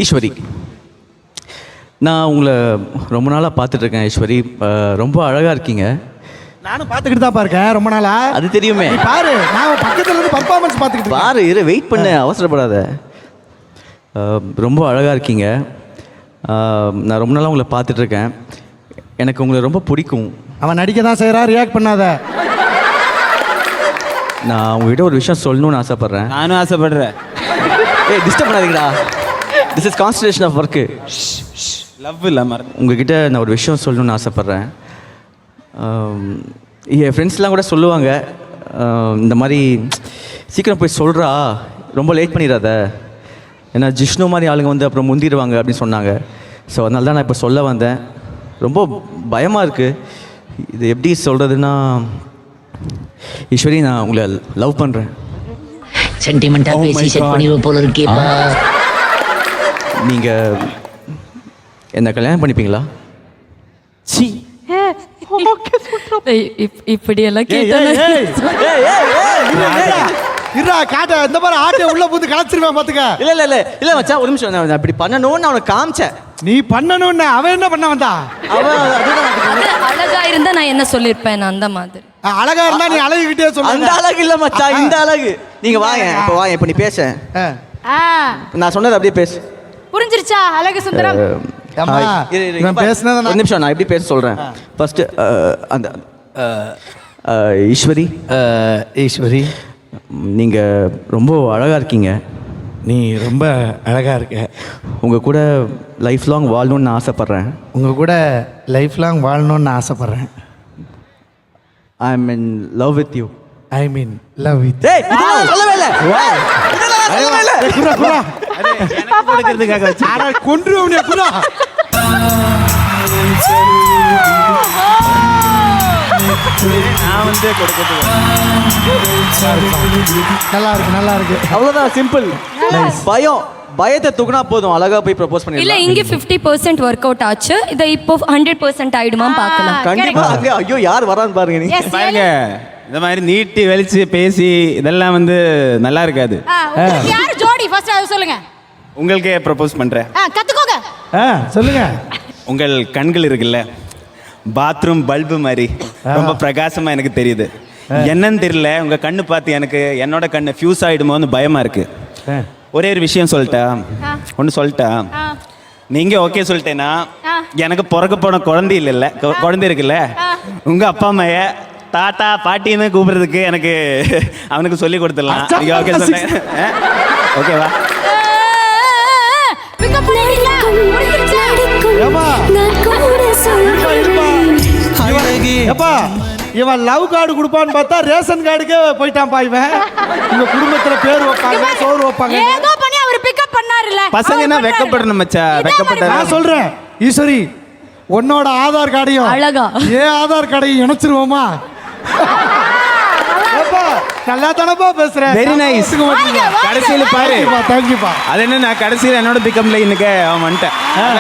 ஈஸ்வரி, நான் உங்களை ரொம்ப நாளாக பார்த்துட்ருக்கேன். ஈஸ்வரி, ரொம்ப அழகாக இருக்கீங்க. நானும் பார்த்துக்கிட்டு தான் இருக்கேன் ரொம்ப நாளா. அது தெரியுமே. பாரு, நான் பக்கத்துல இருந்து பர்ஃபார்மன்ஸ் பார்த்துக்கிட்டு பாரு. வெயிட் பண்ண, அவசரப்படாத. ரொம்ப அழகாக இருக்கீங்க. நான் ரொம்ப நாளாக உங்களை பார்த்துட்ருக்கேன். எனக்கு உங்களை ரொம்ப பிடிக்கும். அவன் நடிக்க தான் செய்கிறா, ரியாக்ட் பண்ணாத. நான் உங்ககிட்ட ஒரு விஷயம் சொல்லணும்னு ஆசைப்பட்றேன். நானும் ஆசைப்படுறேன். டிஸ்டர்ப் பண்ணாதீங்கடா. This is concentration of work. Love இல்லை மறந்து. உங்ககிட்ட நான் ஒரு விஷயம் சொல்லணும்னு ஆசைப்பட்றேன். என் ஃப்ரெண்ட்ஸ்லாம் கூட சொல்லுவாங்க, இந்த மாதிரி சீக்கிரம் போய் சொல்கிறா, ரொம்ப லேட் பண்ணிடாத, ஏன்னா ஜிஷ்ணு மாதிரி ஆளுங்க வந்து அப்புறம் முந்திடுவாங்க அப்படின்னு சொன்னாங்க. ஸோ அதனால தான் நான் இப்போ சொல்ல வந்தேன். ரொம்ப பயமாக இருக்குது, இது எப்படி சொல்கிறதுன்னா. ஈஸ்வரி, நான் உங்களை லவ் பண்ணுறேன். சென்டிமெண்டா பேசி செட் பண்ணிடுவ போல இருக்கேப்பா. நீங்கள் என்ன கல்யாணம் பண்ணிப்பீங்களா? சி இப்படியெல்லாம் இருடா காட்ட, இந்த மாதிரி ஆட்டை உள்ள பூந்து கலச்சிருவேன் பாத்துக்க. இல்ல மச்சான், ஒரு நிமிஷம். நான் அப்படி பண்ணணும்னு அவனை காமிச்சேன். நீ பண்ணணும்னு அவன் என்ன பண்ண வந்தா? அழகா இருந்தா நான் என்ன சொல்லிருப்பேன் அந்த மாதிரி. அழகா இருந்தா நீ அழகுகிட்டே சொல்ல. அந்த அழகு இல்ல மச்சான், இந்த அழகு. நீங்க வாங்க, இப்ப வாங்க, இப்ப நீ பேச. நான் சொன்னது அப்படியே பேசு. புரிஞ்சிருச்சா அழகு சுந்தரம்? ஒரு நிமிஷம், நான் எப்படி பேச சொல்றேன். ஃபர்ஸ்ட் அந்த ஈஸ்வரி, ஈஸ்வரி, நீங்க ரொம்ப அழகா இருக்கீங்க. நீ ரொம்ப அழகா இருக்க. உங்க கூட லைஃப் லாங் வாழணும்னு நான் ஆசைப்படுறேன். உங்க கூட லைஃப் லாங் வாழணும்னு நான் ஆசைப்படுறேன். I am in love with you. I mean love with. ஏய், இதெல்லாம் சொல்லவே இல்ல. இதெல்லாம் சொல்லவே இல்ல. குரா குரா. எனக்கு கொடுக்கிறதுக்காக வச்சு அட கொன்றுவனே குரா. நான் வந்து கொடுக்கிறது நல்லா இருக்கு, நல்லா இருக்கு. அவ்வளவுதான், சிம்பிள். பயத்தை தூக்குனா போதும், அழகா போய் ப்ரப்போஸ் பண்ணிடலாம். இல்ல, இங்க 50% ஒர்க் அவுட் ஆச்சு. இத இப்போ 100% ஆயிடுமா பார்க்கலாம். கண்டிப்பா. அங்க ஐயோ யார் வரான்னு பாருங்க. நீ பாருங்க, இந்த மாதிரி நீட்டி வெளிச்சு பேசி இதெல்லாம் வந்து நல்லா இருக்காது. யார் ஜோடி ஃபர்ஸ்ட் அது சொல்லுங்க. உங்களுக்கே ப்ரப்போஸ் பண்றேன். கத்துக்கோங்க. சொல்லுங்க. உங்கள் கண்கள் இருக்குல்ல, பாத்ரூம் பல்பு மாதிரி ரொம்ப பிரகாசமா எனக்கு தெரியுது. என்னன்னு தெரியல, உங்க கண்ணு பார்த்து எனக்கு என்னோட கண்ணு ஃபியூஸ் ஆயிடுமோன்னு பயமா இருக்கு. ஒரே ஒரு விஷயம் சொல்லிட்டா, ஒன்று சொல்லிட்டா, நீங்க ஓகே சொல்லிட்டேன்னா எனக்கு பிறக்க போன குழந்தை இல்லைல்ல, குழந்தை இருக்குல்ல, உங்க அப்பா அம்மைய தாத்தா பாட்டின்னு கூப்பிடுறதுக்கு எனக்கு அவனுக்கு சொல்லி கொடுத்துடலாம். நீங்க ஓகே சொல்லிட்டேன். ஓகேவா? இவன் லவ் கார்டு கொடுப்பான்னு பார்த்தா ரேஷன் கார்டுக்கே போயிட்டான்பா இவன். உங்க குடும்பத்துல பேர் வைப்பாங்க, சோறு வைப்பாங்க. ஏதோ பண்ணி அவர் பிக்கப் பண்ணாருல. பசங்க என்ன வெக்கப்படணும் மச்சா, வெக்கப்பட்ட. நான் சொல்றேன் ஈஸ்வரி, உன்னோட ஆதார் கார்டையும் அழகா ஏன் ஆதார் கார்டையும் இணைச்சிருவோமா? நல்லா தானப்பா பேசுறேன். Very nice. கடைசியில பாரு, தேங்க்யூப்பா. அது என்ன, நான் கடைசியில என்னோட பிக்கம்ல இன்னைக்கு அவன் வந்துட்டேன்.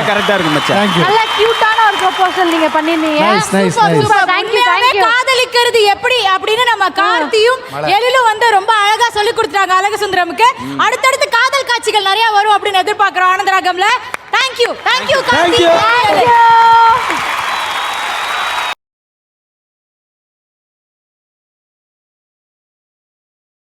கரெக்டா இருக்கு மச்சான். தேங்க்யூ. நல்ல கியூட்டான ஒரு ப்ரொபோசல் நீங்க பண்ணிருந்தீங்க. சூப்பர். தேங்க்யூ. காதலிக்கிறது எப்படி அப்படின்னு நம்ம கார்த்தியும் எழிலும் வந்து ரொம்ப அழகா சொல்லி கொடுத்தாங்க அழகு சுந்தரமுக்கு. அடுத்தடுத்து காதல் காட்சிகள் நிறைய வரும் அப்படின்னு எதிர்பார்க்கிறோம் ஆனந்தராகம்ல. தேங்க்யூ. தேங்க்யூ கார்த்தி.